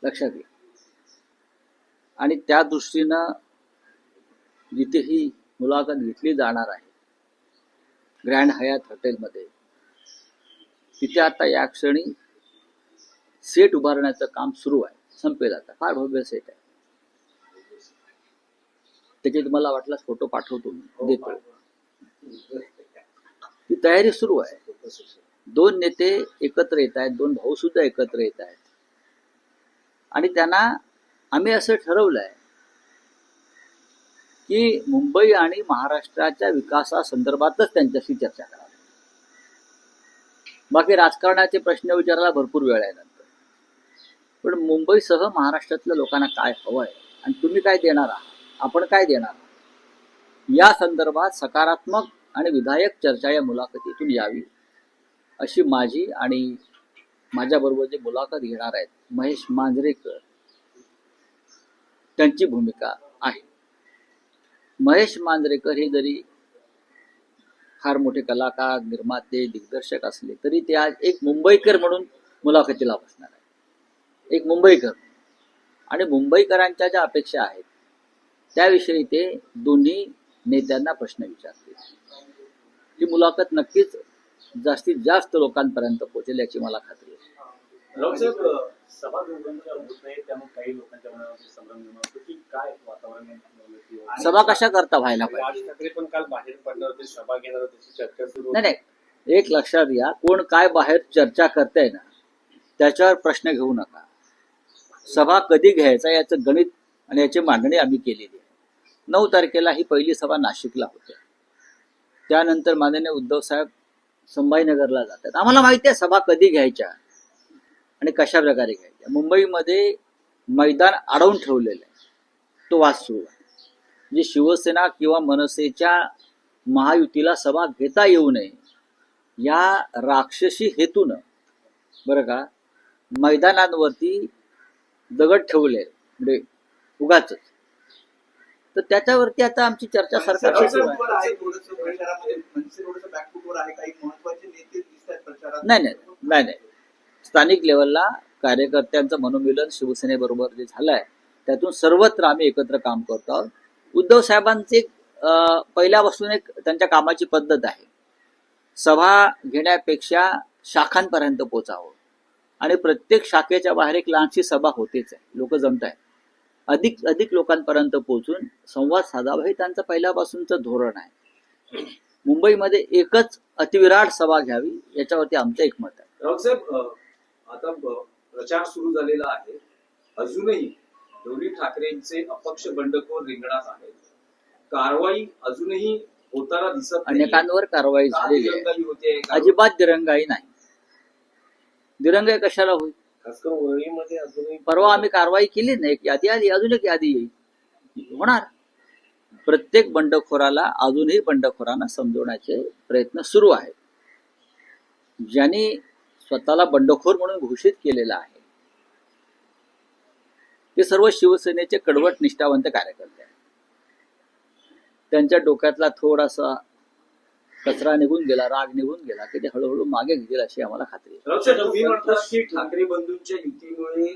लक्षात घ्या. आणि त्या दृष्टीनं जिथे ही मुलाखत घेतली जाणार आहे ग्रँड हयात हॉटेलमध्ये, तिथे आता या क्षणी सेट उभारण्याचं काम सुरू आहे. संपेल आता, फार भव्य सेट आहे. त्याची तुम्हाला वाटल्यास फोटो पाठवतो, देतो. ती तयारी सुरू आहे. दोन नेते एकत्र येत आहेत, दोन भाऊ सुद्धा एकत्र येत आहेत. आणि त्यांना आम्ही असं ठरवलंय की मुंबई आणि महाराष्ट्राच्या विकासासंदर्भातच त्यांच्याशी चर्चा करावी. बाकी राजकारणाचे प्रश्न विचारायला भरपूर वेळ आहे नंतर, पण मुंबईसह महाराष्ट्रातल्या लोकांना काय हवंय आणि तुम्ही काय देणार आहात, आपण काय देणार आहात, या संदर्भात सकारात्मक आणि विधायक चर्चा या मुलाखतीतून यावी अशी माझी आणि माझ्याबरोबर जे मुलाखत घेणार आहेत महेश मांजरेकर त्यांची भूमिका आहे. महेश मांजरेकर हे जरी फार मोठे कलाकार, निर्माते, दिग्दर्शक असले तरी ते आज एक मुंबईकर म्हणून मुलाखतीला बसणार आहे. एक मुंबईकर आणि मुंबईकरांच्या ज्या अपेक्षा आहेत त्याविषयी ते दोन्ही नेत्यांना प्रश्न विचारतील. ही मुलाखत नक्कीच जास्तीत जास्त लोकांपर्यंत पोहोचेल याची मला खात्री आहे. सभा होत नाही त्यामुळे काही लोकांच्या मनामध्ये संभ्रम निर्माण होतो की काय वातावरण. सभा कशा करता व्हायला पाहिजे. राज ठाकरे पण काल बाहेर पडणार होते, सभा घेणार होते, चर्चा सुरू. नाही, एक लक्षात घ्या, कोण काय बाहेर चर्चा करताय ना त्याच्यावर प्रश्न घेऊ नका. सभा कधी घ्यायचा याचं गणित आणि याची मांडणी आम्ही केलेली आहे. 9 तारखेला ही पहिली सभा नाशिकला होते. त्यानंतर माननीय उद्धव साहेब संभाजीनगरला जातात. आम्हाला माहिती आहे सभा कधी घ्यायच्या आणि कशा प्रकारे घ्यायच्या. मुंबईमध्ये मैदान अडवून ठेवलेलं आहे, तो वाद सुरू आहे. जी शिवसेना किंवा मनसेच्या महायुतीला सभा घेता येऊ नये या राक्षसी हेतून बरं का मैदानांवरती दगड ठेवले म्हणजे उगाच. तर त्याच्यावरती आता आमची चर्चा सरकारशी सुरू आहे. नाही, स्थानिक लेवलला कार्यकर्त्यांचं मनोमिलन शिवसेनेबरोबर जे झालंय त्यातून सर्वत्र आम्ही एकत्र काम करतो आहोत. उद्धव साहेबांचे पहिल्यापासून एक त्यांच्या कामाची पद्धत आहे, सभा घेण्यापेक्षा शाखांपर्यंत पोचावं आणि प्रत्येक शाखेच्या बाहेर एक लहानशी सभा होतेच आहे. लोक जमत आहेत, अधिक लोकांपर्यंत पोहोचून संवाद साधावा हे त्यांचं पहिल्यापासूनचं धोरण आहे. मुंबईमध्ये एकच अतिविराट सभा घ्यावी याच्यावरती आमचं एकमत आहे. राऊत साहेब, आता प्रचार सुरू झालेला आहे. अजूनही दोन्ही ठाकरेंचे अपक्ष बंडखोर रिंगणात आहेत. कारवाई अजूनही होताना दिसत नाही. अनेकांवर कारवाई झालेली आहे. अजिबात दिरंगाई नाही. दिरंगाई कशाला होईल. परवा आम्ही कारवाई केली नाही, एक यादी आली, अजून एक यादी येईल. होणार. प्रत्येक बंडखोराला अजूनही बंडखोरांना समजवण्याचे प्रयत्न सुरू आहेत. ज्यांनी स्वतःला बंडखोर म्हणून घोषित केलेला आहे ते सर्व शिवसेनेचे कडवट निष्ठावंत कार्यकर्ते आहेत. त्यांच्या डोक्यातला थोडासा कचरा निघून गेला, राग निघून गेला की ते हळूहळू मागे घेतील अशी आम्हाला खात्री आहे. तुम्ही म्हणतात की ठाकरे बंधूंच्या युतीमुळे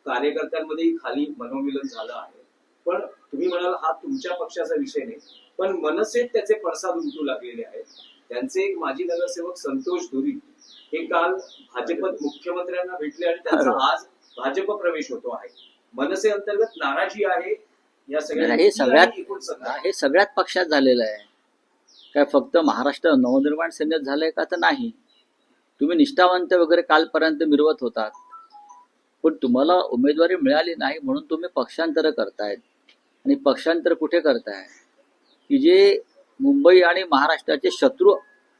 कार्यकर्त्यांमध्ये खाली मनोमिलन झालं आहे, पण तुम्ही म्हणाल हा तुमच्या पक्षाचा विषय नाही, पण मनसेत त्याचे पडसाद उमटू लागलेले आहेत. त्यांचे एक माजी नगरसेवक संतोष धुरी हे काल भाजपत मुख्यमंत्र्यांना भेटले आणि त्यांचा आज भाजप प्रवेश होतो आहे. मनसे अंतर्गत नाराजी आहे या सगळ्या. हे सगळ्यात पक्षात झालेलं आहे. काय फक्त महाराष्ट्र नवनिर्माण सेनेत झालंय का तर नाही. तुम्ही निष्ठावंत वगैरे कालपर्यंत मिरवत होतात, पण तुम्हाला उमेदवारी मिळाली नाही म्हणून तुम्ही पक्षांतर करतायत. आणि पक्षांतर कुठे करताय की जे मुंबई आणि महाराष्ट्राचे शत्रू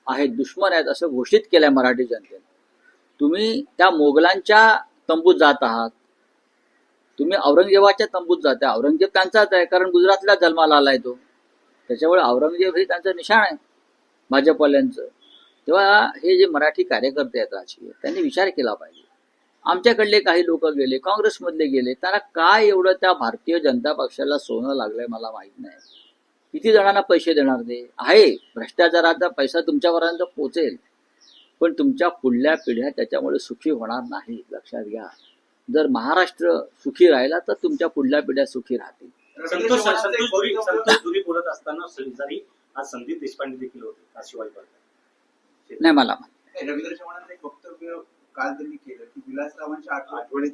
आहेत, दुश्मन आहेत असं घोषित केलंय मराठी जनतेने. तुम्ही त्या मोगलांच्या तंबूत जात आहात, तुम्ही औरंगजेबाच्या तंबूत जाताय. औरंगजेब त्यांचाच आहे, कारण गुजरातला जन्माला आलाय तो, त्याच्यामुळे औरंगजेब हे त्यांचं निशाण आहे भाजपवाल्यांचं. तेव्हा हे जे मराठी कार्यकर्ते आहेत राजकीय, त्यांनी विचार केला पाहिजे. आमच्याकडले काही लोक गेले, काँग्रेसमधले गेले, त्यांना काय एवढं त्या भारतीय जनता पक्षाला सोनं लागलंय मला माहित नाही. किती जणांना पैसे देणार ते आहे. भ्रष्टाचाराचा पैसा तुमच्यापर्यंत पोहोचेल, पण तुमच्या पुढल्या पिढ्या त्याच्यामुळे सुखी होणार नाही, लक्षात घ्या. जर महाराष्ट्र सुखी राहिला तर तुमच्या पुढल्या पिढ्या सुखी राहतील. संतोष दुरी बोलत असताना शेजारी आज संदीप देशपांडे देखील होते, आज शिवाजी पार्क. नाही मला रवींद्र चव्हाणांचं एक वक्तव्य काल त्यांनी केलं की विलासरावांच्या आठवणीत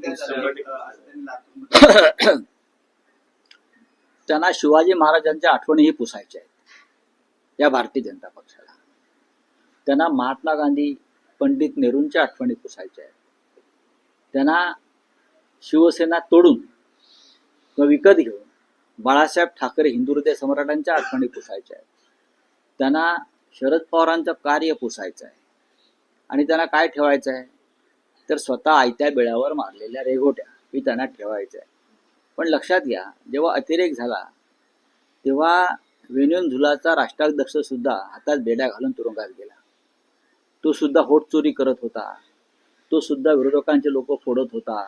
त्यांना शिवाजी महाराजांच्या आठवणीही पुसायच्या आहेत या भारतीय जनता पक्षाला. त्यांना महात्मा गांधी पंडित नेहरूंच्या आठवणी पुसायच्या आहेत. त्यांना शिवसेना तोडून व विकत घेऊन बाळासाहेब ठाकरे हिंदू हृदय सम्राटांच्या आठवणी पुसायच्या आहेत. त्यांना शरद पवारांचं कार्य पुसायचं आहे. आणि त्यांना काय ठेवायचं आहे तर स्वतः आयत्या बिळावर मारलेल्या रेघोट्या ही त्यांना ठेवायचं आहे. पण लक्षात घ्या, जेव्हा अतिरेक झाला तेव्हा वेणुझुलाचा राष्ट्राध्यक्ष सुद्धा हातात बेड्या घालून तुरुंगात गेला. तो सुद्धा होट चोरी करत होता. तो सुद्धा विरोधकांचे लोक फोडत होता.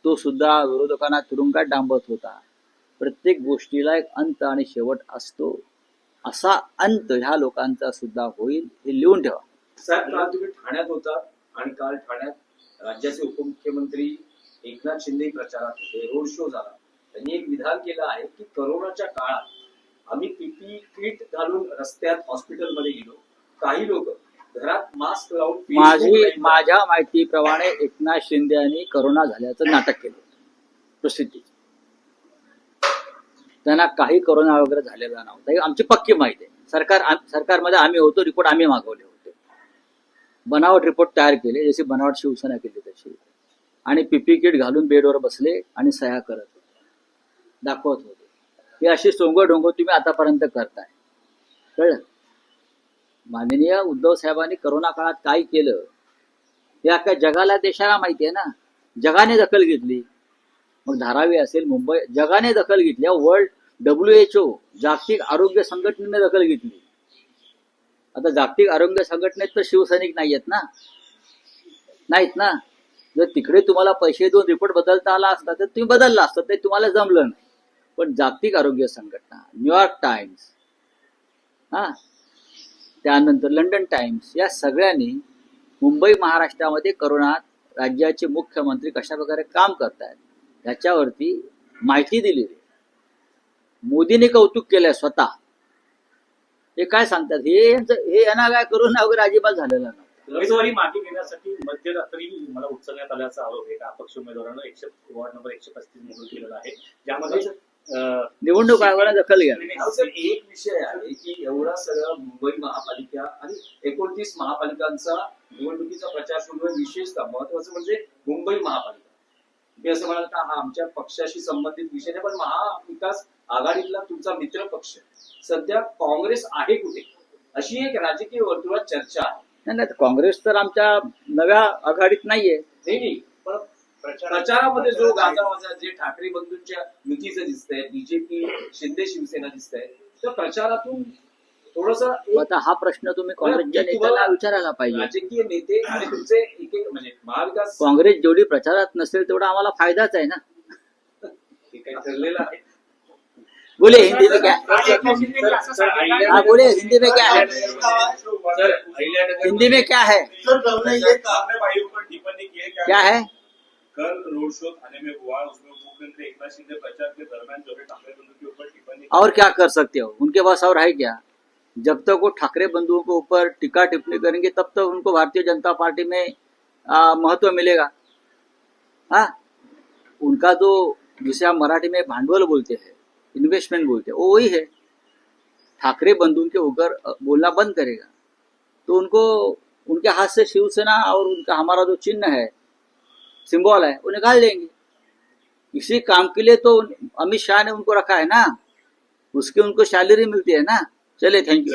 तो सुद्धा विरोधकांना तुरुंगात डांबत होता. प्रत्येक गोष्टीला एक अंत आणि शेवट असतो. असा अंत ह्या लोकांचा सुद्धा होईल हे लिहून ठेवा. साहेब, काल तुम्ही ठाण्यात होता आणि काल ठाण्यात राज्याचे उपमुख्यमंत्री एकनाथ शिंदे प्रचारात होते, रोड शो झाला. त्यांनी एक विधान केलं आहे की कोरोनाच्या काळात आम्ही पीपी किट घालून रस्त्यात हॉस्पिटलमध्ये गेलो, काही लोक घरात मास्क लावून माझ्या माहितीप्रमाणे एकनाथ शिंदे यांनी करोना झाल्याचं नाटक केलं प्रसिद्धी. त्यांना काही करोना वगैरे झालेला नव्हता ही आमची पक्की माहिती आहे. सरकारमध्ये आम्ही होतो, रिपोर्ट आम्ही मागवले होते, बनावट रिपोर्ट तयार केले, जशी बनावट शिवसेना केली तशी, आणि पीपी किट घालून बेडवर बसले आणि सह्या करत होते, दाखवत होते. ही अशी सोंगडोंग तुम्ही आतापर्यंत करताय. कळलं? माननीय उद्धव साहेबांनी करोना काळात काय केलं हे अख्ख्या जगाला देशाला माहिती आहे ना. जगाने दखल घेतली. मग धारावी असेल, मुंबई, जगाने दखल घेतली. वर्ल्ड WHO जागतिक आरोग्य संघटनेने दखल घेतली. आता जागतिक आरोग्य संघटनेत तर शिवसैनिक नाहीयेत ना. जर तिकडे तुम्हाला पैसे देऊन रिपोर्ट बदलता आला असता तर तुम्ही बदलला असता, ते तुम्हाला जमलं नाही. पण जागतिक आरोग्य संघटना, न्यूयॉर्क टाइम्स, त्यानंतर लंडन टाइम्स, या सगळ्यांनी मुंबई महाराष्ट्रामध्ये करोनात राज्याचे मुख्यमंत्री कशा प्रकारे काम करतायत ह्याच्यावरती माहिती दिलेली. मोदीने कौतुक केलंय स्वतः. हे काय सांगतात, हे यांना काय करोना वगैरे अजिबात झालेला नाही. उमेदवारी मागे घेण्यासाठी मध्यरात्री मला उचलण्यात आल्याचा आरोप एका अपक्ष उमेदवारानं वॉर्ड नंबर 135 निवडून केलेला आहे, ज्यामध्ये निवडणूक आयोगाने दखल घ्या. एक विषय आहे की एवढा सगळा मुंबई महापालिका आणि 29 महापालिकांचा निवडणुकीचा प्रचार सुरू आहे. विशेषतः महत्वाचं म्हणजे मुंबई महापालिका. मी असं म्हणाल का हा आमच्या पक्षाशी संबंधित विषय नाही, पण महाविकास आघाडीतला तुमचा मित्र पक्ष सध्या काँग्रेस आहे कुठे, अशी एक राजकीय वर्तुळात चर्चा आहे. नाही, काँग्रेस तर आमच्या नव्या आघाडीत नाहीये. नाही, पण प्रचारामध्ये जो गाजावाजा जे ठाकरे बंधूंच्या युतीचं दिसतंय, बीजेपी शिंदे शिवसेना दिसतंय, तर प्रचारातून थोडस आता हा प्रश्न तुम्ही काँग्रेसच्या नेत्याला विचारायला पाहिजे. राजकीय नेते आणि तुमचे एक म्हणजे महाविकास काँग्रेस जेवढी प्रचारात नसेल तेवढा आम्हाला फायदाच आहे ना. हे काही ठरलेलं आहे. बोले हिंदी में क्या, बोले हिंदी में क्या है, हिंदी में क्या है, क्या है. कल रोड शो थाने में हुआ, उसमें मुख्यमंत्री एकनाथ शिंदे प्रचार के दरमियान जो है ठाकरे बंधु के ऊपर टिप्पणी. और क्या कर सकते हो, उनके पास और है क्या. जब तक वो ठाकरे बंधुओं के ऊपर टीका टिप्पणी करेंगे तब तक उनको भारतीय जनता पार्टी में महत्व मिलेगा. उनका जो जिसे हम मराठी में भांडवल बोलते हैं, इन्वेस्टमेंट बोलते हैं, वो वही है. ठाकरे बंधुओं के ऊपर बोलना बंद करेगा तो उनको उनके हाथ से शिवसेना और उनका हमारा जो चिन्ह है, सिंबल है, वो निकाल देंगे. इसी काम के लिए तो अमित शाह ने उनको रखा है ना, उसकी उनको सैलरी मिलती है ना. चले, थैंक यू.